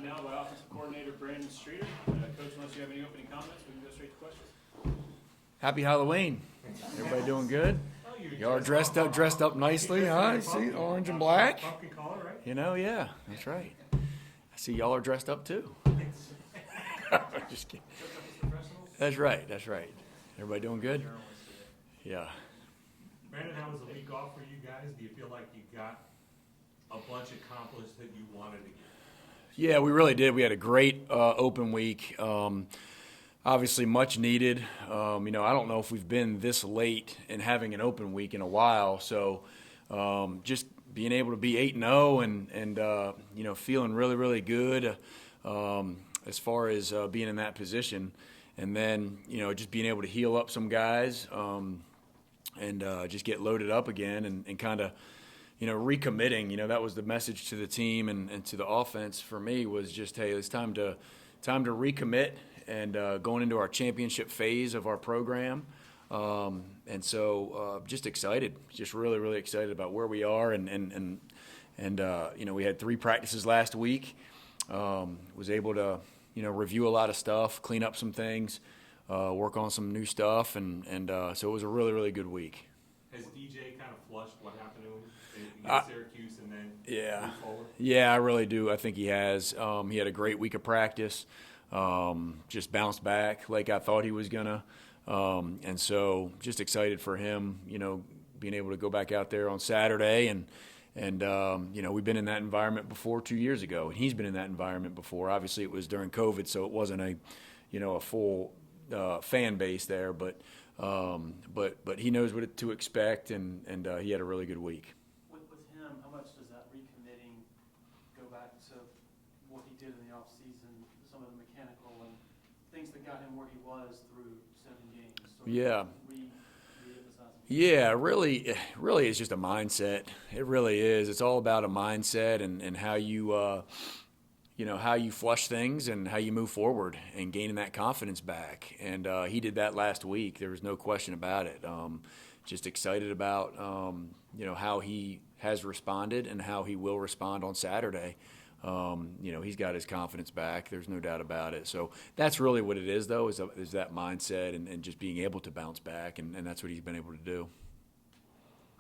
now by offensive coordinator Brandon Streeter. Coach, unless you have any opening comments, we can go straight to questions. Happy Halloween. Everybody doing good? Y'all are dressed up nicely, huh? I see orange and black. Pumpkin color, right? You know, yeah, that's right. I see y'all are dressed up too. Just kidding. That's right. Everybody doing good? Yeah. Brandon, how was the week off for you guys? Do you feel like you got a bunch accomplished that you wanted to get? Yeah, we really did. We had a great open week. Obviously, much needed. I don't know if we've been this late in having an open week in a while. So, just being able to be 8-0 and feeling really, really good as far as being in that position, and then just being able to heal up some guys and just get loaded up again and kind of recommitting. That was the message to the team and to the offense for me was just, hey, it's time to recommit and going into our championship phase of our program. And so just excited, just really, really excited about where we are. And we had 3 practices last week. Was able to, review a lot of stuff, clean up some things, work on some new stuff. And so it was a really, really good week. Has DJ kind of flushed what happened to him against Syracuse and then move forward? Yeah, I really do. I think he has. He had a great week of practice. Just bounced back like I thought he was gonna, and so just excited for him. Being able to go back out there on Saturday, and we've been in that environment before 2 years ago, and he's been in that environment before. Obviously, it was during COVID, so it wasn't a full fan base there, but he knows what to expect, and he had a really good week. With him, how much does that recommitting go back to what he did in the offseason, some of the mechanical and things that got him where he was through 7 games? So Yeah. re-emphasizing. Yeah, really, it's just a mindset. It really is. It's all about a mindset and how you, how you flush things and how you move forward and gaining that confidence back. And he did that last week. There was no question about it. Just excited about, how he has responded and how he will respond on Saturday. He's got his confidence back. There's no doubt about it. So that's really what it is, though, is that mindset and just being able to bounce back, and that's what he's been able to do.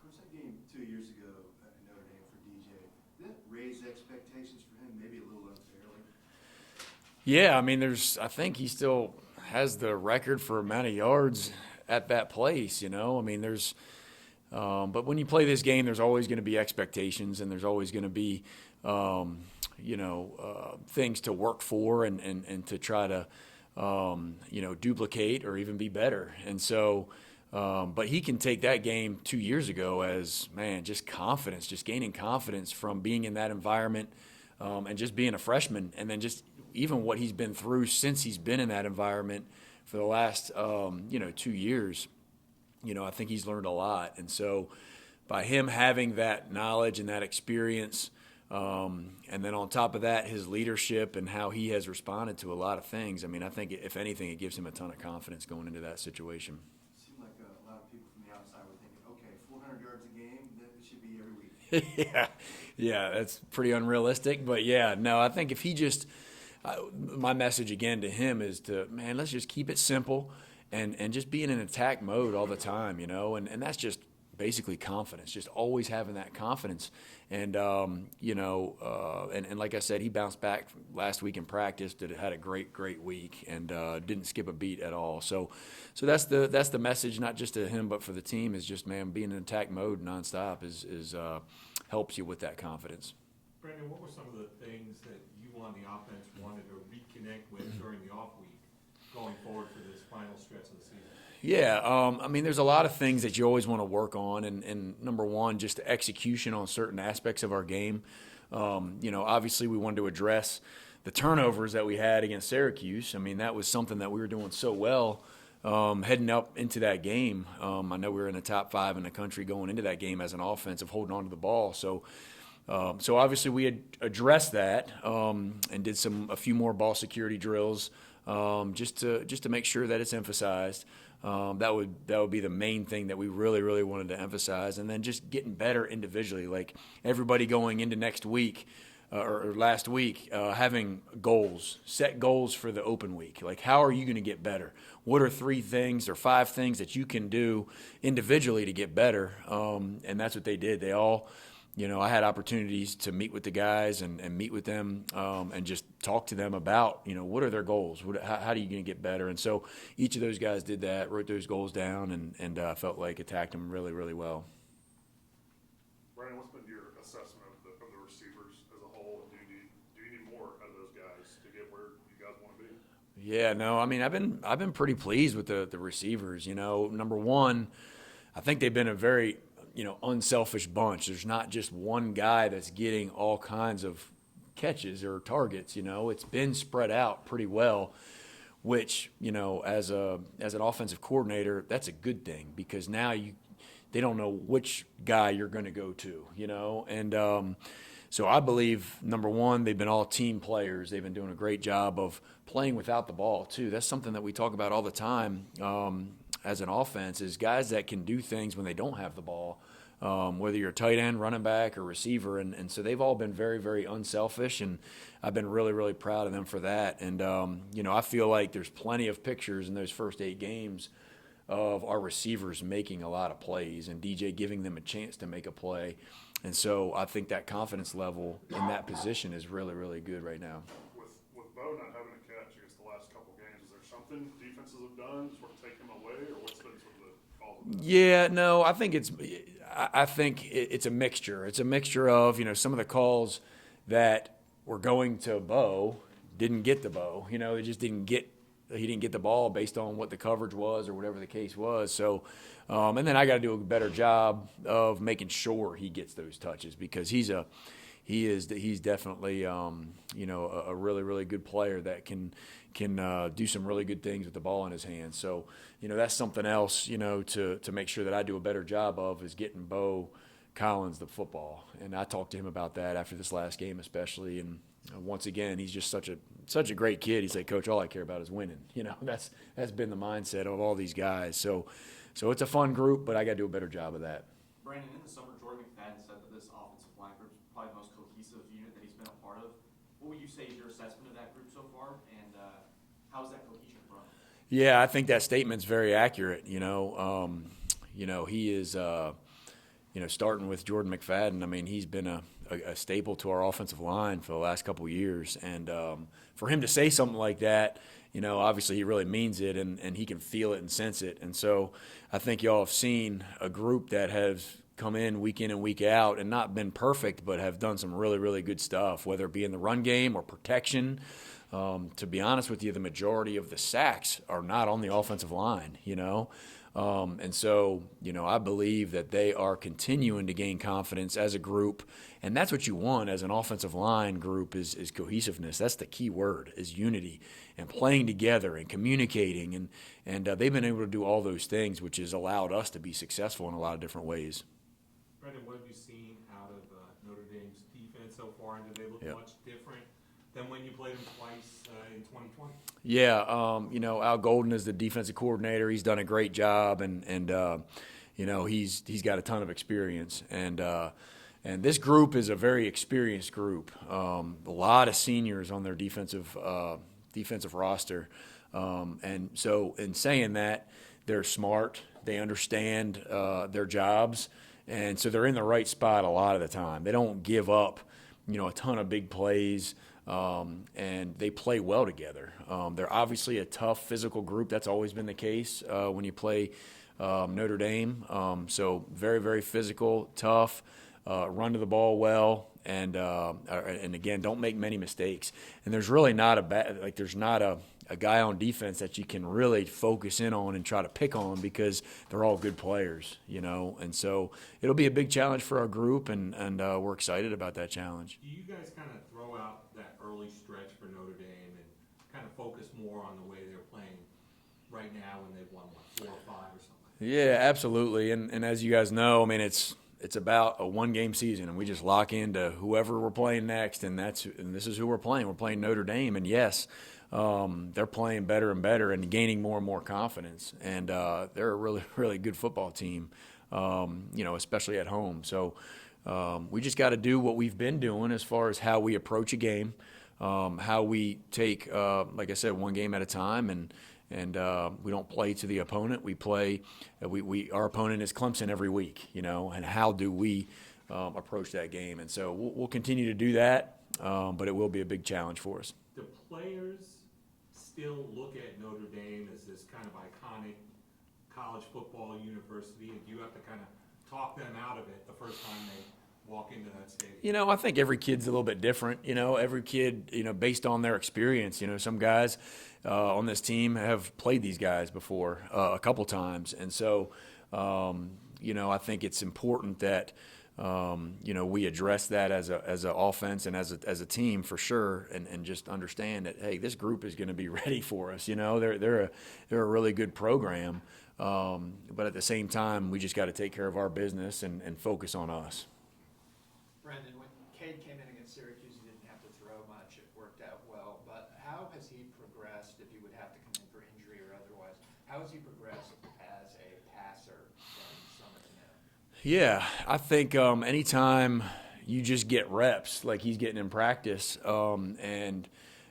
Coach, that game 2 years ago at Notre Dame for DJ, did that raise expectations for him maybe a little unfairly? Yeah, I think he still has the record for amount of yards at that place, there's but when you play this game, there's always going to be expectations, and there's always going to be things to work for and to try to, duplicate or even be better. And so, but he can take that game 2 years ago as, just confidence, just gaining confidence from being in that environment and just being a freshman. And then just even what he's been through since he's been in that environment for the last, 2 years, I think he's learned a lot. And so by him having that knowledge and that experience, and then on top of that, his leadership and how he has responded to a lot of things. I think if anything, it gives him a ton of confidence going into that situation. It seemed like a lot of people from the outside were thinking, okay, 400 yards a game, that should be every week. Yeah, that's pretty unrealistic. But yeah, no, I think if he just, my message again to him is let's just keep it simple and just be in an attack mode all the time, and that's just basically confidence, just always having that confidence. And, and like I said, he bounced back last week in practice, had a great week, and didn't skip a beat at all. So that's the message, not just to him, but for the team, is just, being in attack mode nonstop is helps you with that confidence. Brandon, what were some of the things that you on the offense wanted to reconnect with during the off week going forward for this final stretch of the season? Yeah, there's a lot of things that you always want to work on, and number one, just execution on certain aspects of our game. Obviously we wanted to address the turnovers that we had against Syracuse. That was something that we were doing so well heading up into that game. I know we were in the top 5 in the country going into that game as an offense of holding on to the ball. So obviously we had addressed that and did a few more ball security drills just to make sure that it's emphasized. That would be the main thing that we really, really wanted to emphasize. And then just getting better individually, like everybody going into next week, or last week, having goals, set goals for the open week. Like, how are you going to get better? What are 3 things or 5 things that you can do individually to get better? And that's what they did. They all, I had opportunities to meet with the guys and meet with them and just talk to them about, what are their goals? How are you going to get better? And so each of those guys did that, wrote those goals down, and felt like attacked them really, really well. Brandon, what's been your assessment of the receivers as a whole? And do you need more out of those guys to get where you guys want to be? Yeah, no, I mean, I've been pretty pleased with the receivers. Number one, I think they've been a very unselfish bunch. There's not just one guy that's getting all kinds of catches or targets. It's been spread out pretty well, which as an offensive coordinator, that's a good thing, because now they don't know which guy you're going to go to, and so I believe, number one, they've been all team players. They've been doing a great job of playing without the ball too. That's something that we talk about all the time as an offense, is guys that can do things when they don't have the ball, whether you're a tight end, running back, or receiver. And so they've all been very, very unselfish, and I've been really, really proud of them for that. And, I feel like there's plenty of pictures in those first 8 games of our receivers making a lot of plays and DJ giving them a chance to make a play. And so I think that confidence level in that position is really, really good right now. With Beaux not having a catch against the last couple games, is there something defenses have done to sort of take him away, or what's been sort of the cause of that? Yeah, no, I think it's a mixture. It's a mixture of, some of the calls that were going to Beaux didn't get the Beaux. They just didn't get he didn't get the ball based on what the coverage was or whatever the case was. So, and then I got to do a better job of making sure he gets those touches, because he's definitely a really, really good player that can do some really good things with the ball in his hands. So, that's something else, to make sure that I do a better job of, is getting Beaux Collins the football. And I talked to him about that after this last game especially. And once again, he's just such a great kid. He's like, Coach, all I care about is winning. That's been the mindset of all these guys. So it's a fun group, but I got to do a better job of that. Brandon, in the summer, Jordan McFadden said that this offensive line group is probably the most cohesive unit that he's been a part of. What would you say is your assessment of that group so far, and how's that cohesion grown? Yeah, I think that statement's very accurate. He is, starting with Jordan McFadden. I mean, he's been a staple to our offensive line for the last couple of years, and for him to say something like that, obviously he really means it, and he can feel it and sense it. And so I think y'all have seen a group that has come in and week out and not been perfect, but have done some really, really good stuff, whether it be in the run game or protection. To be honest with you, the majority of the sacks are not on the offensive line, and so, I believe that they are continuing to gain confidence as a group, and that's what you want as an offensive line group is cohesiveness. That's the key word, is unity and playing together and communicating, and they've been able to do all those things, which has allowed us to be successful in a lot of different ways. Brendan, what have you seen out of Notre Dame's defense so far, and do they look much different than when you played them twice in 2020? Yeah, Al Golden is the defensive coordinator. He's done a great job, and he's got a ton of experience. And this group is a very experienced group. A lot of seniors on their defensive roster. And so in saying that, they're smart. They understand their jobs. And so they're in the right spot a lot of the time. They don't give up, a ton of big plays. And they play well together. They're obviously a tough physical group. That's always been the case when you play Notre Dame. So very, very physical, tough, run to the ball well, and again, don't make many mistakes. And there's really not there's not a guy on defense that you can really focus in on and try to pick on, because they're all good players, And so it'll be a big challenge for our group, and we're excited about that challenge. Do you guys kind of throw out that early stretch for Notre Dame and kind of focus more on the way they're playing right now when they've won, 4 or 5 or something? Yeah, absolutely. And as you guys know, I mean, it's about a one-game season, and we just lock into whoever we're playing next, and this is who we're playing. We're playing Notre Dame, and yes, they're playing better and better and gaining more and more confidence, and they're a really, really good football team, especially at home. So we just got to do what we've been doing as far as how we approach a game, how we take, like I said, one game at a time, and we don't play to the opponent. We play. Our opponent is Clemson every week, and how do we approach that game? And so we'll continue to do that, but it will be a big challenge for us. Do players still look at Notre Dame as this kind of iconic college football university, and do you have to kind of talk them out of it the first time they walk into that stadium? I think every kid's a little bit different. Every kid, based on their experience. Some guys on this team have played these guys before a couple times, and so I think it's important that we address that as an offense and as a team for sure, and just understand that, hey, this group is going to be ready for us. They're a really good program, but at the same time, we just got to take care of our business and focus on us. Brendan, when Cade came in against Syracuse, he didn't have to throw much. It worked out well. But how has he progressed, if he would have to come in for injury or otherwise? How has he progressed as a passer from summer to now? Yeah, I think anytime you just get reps like he's getting in practice, and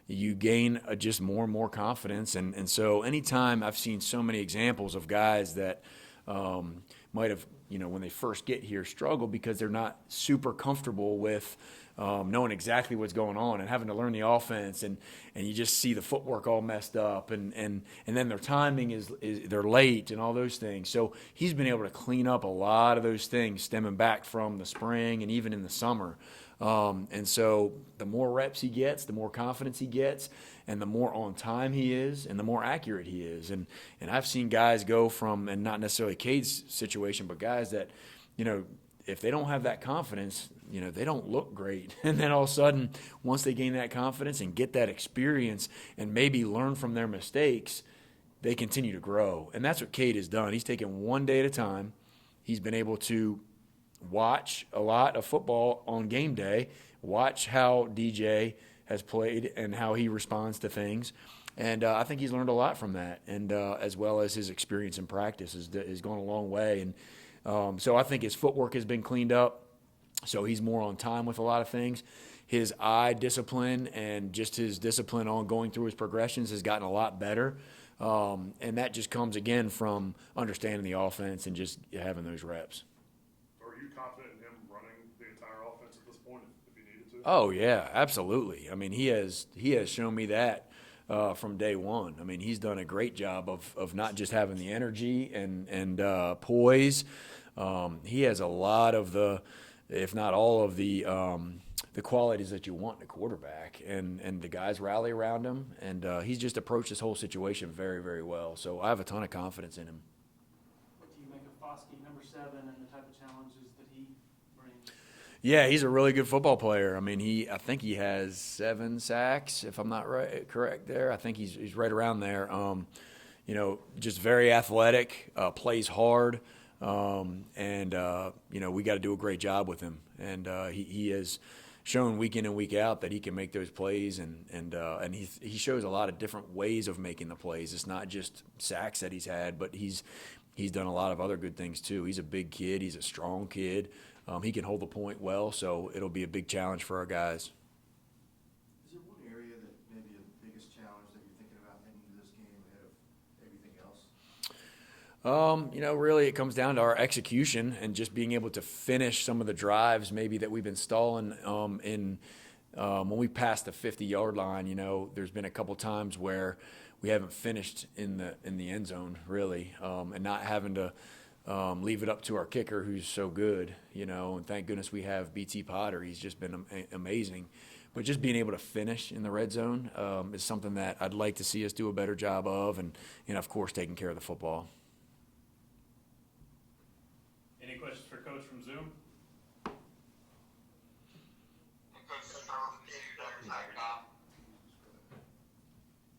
you gain just more and more confidence. And so anytime I've seen so many examples of guys that might have, when they first get here, struggle because they're not super comfortable with knowing exactly what's going on and having to learn the offense, and you just see the footwork all messed up, and then their timing is they're late and all those things. So he's been able to clean up a lot of those things stemming back from the spring and even in the summer. And so the more reps he gets, the more confidence he gets, and the more on time he is, and the more accurate he is. And I've seen guys go from, and not necessarily Cade's situation, but guys that, if they don't have that confidence, they don't look great. And then all of a sudden, once they gain that confidence and get that experience and maybe learn from their mistakes, they continue to grow. And that's what Cade has done. He's taken one day at a time. He's been able to watch a lot of football on game day, watch how DJ has played and how he responds to things. And I think he's learned a lot from that, and as well as his experience in practice has gone a long way. And so I think his footwork has been cleaned up, so he's more on time with a lot of things. His eye discipline and just his discipline on going through his progressions has gotten a lot better. And that just comes, again, from understanding the offense and just having those reps. Are you confident in him running the entire offense at this point if he needed to? Oh, yeah, absolutely. I mean, he has shown me that from day one. I mean, he's done a great job of not just having the energy and poise. He has a lot of the, if not all of the qualities that you want in a quarterback, and the guys rally around him, and he's just approached this whole situation very, very well. So I have a ton of confidence in him. What do you make of Foskey, number 7, and the type of challenges that he brings? Yeah, he's a really good football player. I mean, I think he has 7 sacks, if I'm not correct there. I think he's right around there. Just very athletic, plays hard, and we got to do a great job with him. And he has shown week in and week out that he can make those plays, and he shows a lot of different ways of making the plays. It's not just sacks that he's had, but he's done a lot of other good things too. He's a big kid. He's a strong kid. He can hold the point well, so it'll be a big challenge for our guys. Is there one area that maybe the biggest challenge that you're thinking about heading into this game ahead of everything else? Really it comes down to our execution and just being able to finish some of the drives maybe that we've been stalling when we passed the 50-yard line. There's been a couple times where we haven't finished in the end zone really, and not having to leave it up to our kicker who's so good, and thank goodness we have BT Potter. He's just been amazing. But just being able to finish in the red zone is something that I'd like to see us do a better job of, and of course taking care of the football. Any questions for Coach from Zoom?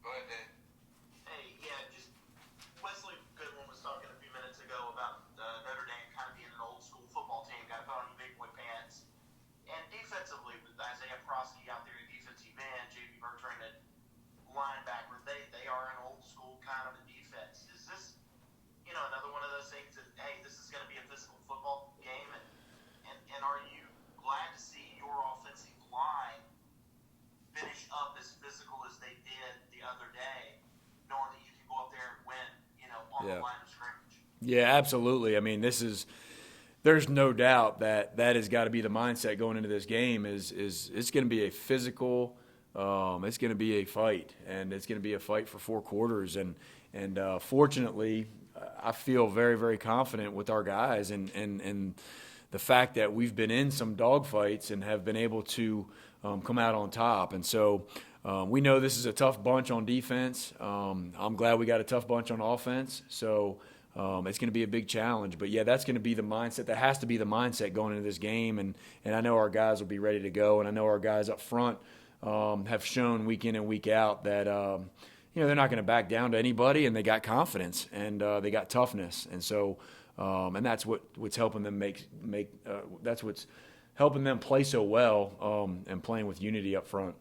Go ahead, Dan. Hey, yeah, just Wesley Goodwin was talking a few minutes ago about Notre Dame kind of being an old school football team, got to put on big boy pants. And defensively, with Isaiah Foskey out there at defensive end, J.B. Bertrand at linebacker, they are an old school kind of a defense. Is this, another one of those things that, hey, this is going to be a physical football they did the other day, knowing that you can go up there and win, on Yeah. the line of scrimmage. Yeah, absolutely. I mean, there's no doubt that has got to be the mindset going into this game is it's going to be a physical, it's going to be a fight, and it's going to be a fight for 4 quarters. And fortunately, I feel very, very confident with our guys and the fact that we've been in some dogfights and have been able to come out on top. And so we know this is a tough bunch on defense. I'm glad we got a tough bunch on offense. So it's going to be a big challenge. But, yeah, that's going to be the mindset. That has to be the mindset going into this game. And I know our guys will be ready to go. And I know our guys up front have shown week in and week out that, they're not going to back down to anybody, and they got confidence and they got toughness. And so and that's what's helping them that's what's helping them play so well and playing with unity up front.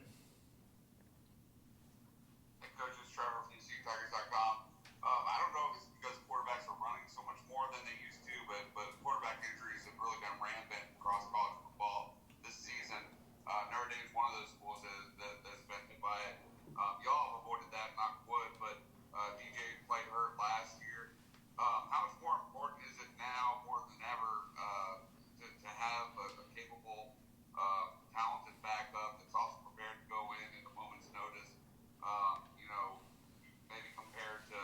Hey, Coach, it's Trevor from CTigers.com. I don't know if it's because quarterbacks are running so much more than they used to, but quarterback injuries have really been rampant across college football this season. Notre Dame's one of those schools that's been hit by it. Y'all have avoided that, knock wood, but DJ played hurt last year. How much more important is it now, more than ever, to have a capable, talented backup that's also prepared to go in at a moment's notice, maybe compared to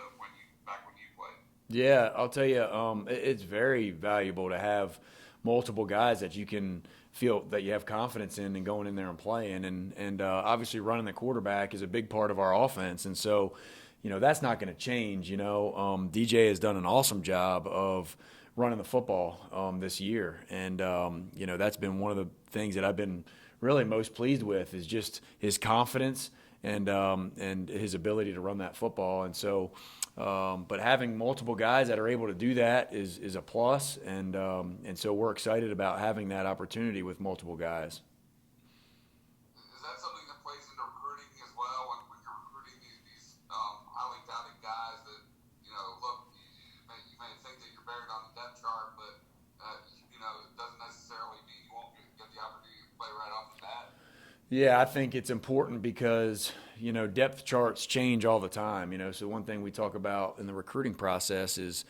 back when you played? Yeah, I'll tell you, it's very valuable to have multiple guys that you can feel that you have confidence in and going in there and playing. And obviously running the quarterback is a big part of our offense. And so, that's not going to change. DJ has done an awesome job of running the football this year. And, that's been one of the things that I've been really most pleased with is just his confidence and his ability to run that football. And so, but having multiple guys that are able to do that is a plus. And so we're excited about having that opportunity with multiple guys. Is that something that plays into recruiting as well when you're recruiting these highly touted guys that, look, you may think that you're buried on the depth chart, but, it doesn't necessarily mean you won't get the opportunity to play right off the bat? Yeah, I think it's important because, depth charts change all the time, So one thing we talk about in the recruiting process is,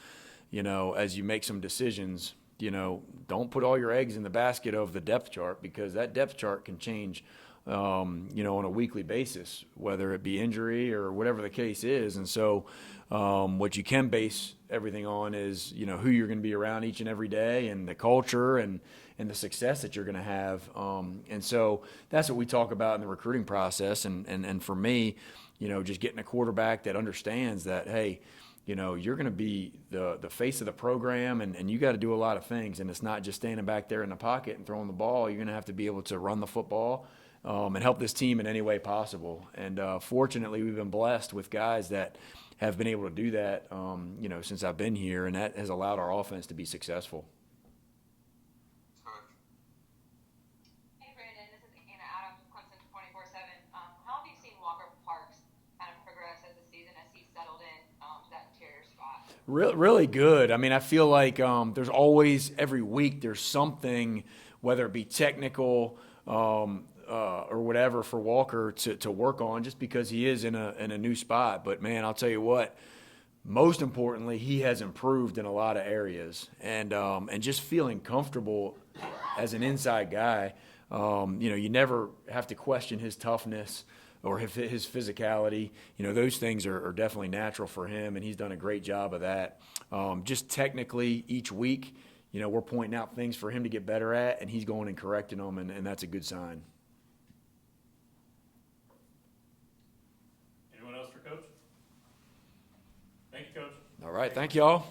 as you make some decisions, don't put all your eggs in the basket of the depth chart because that depth chart can change, on a weekly basis, whether it be injury or whatever the case is. And so what you can base everything on is, who you're going to be around each and every day and the culture and the success that you're going to have. And so that's what we talk about in the recruiting process. And for me, just getting a quarterback that understands that, hey, you're going to be the face of the program and you got to do a lot of things. And it's not just standing back there in the pocket and throwing the ball. You're going to have to be able to run the football and help this team in any way possible. And fortunately, we've been blessed with guys that have been able to do that, since I've been here, and that has allowed our offense to be successful. Hey, Brandon, this is Anna Adams, Clemson 24/7. How have you seen Walker Parks kind of progress as the season as he's settled in to that interior spot? Really good. I mean, I feel like there's always, every week, there's something, whether it be technical or whatever for Walker to work on just because he is in a new spot. But, man, I'll tell you what, most importantly, he has improved in a lot of areas. And just feeling comfortable as an inside guy, you never have to question his toughness or his physicality. Those things are definitely natural for him, and he's done a great job of that. Just technically each week, we're pointing out things for him to get better at, and he's going and correcting them, and that's a good sign. Anyone else for Coach? Thank you, Coach. All right, thank y'all.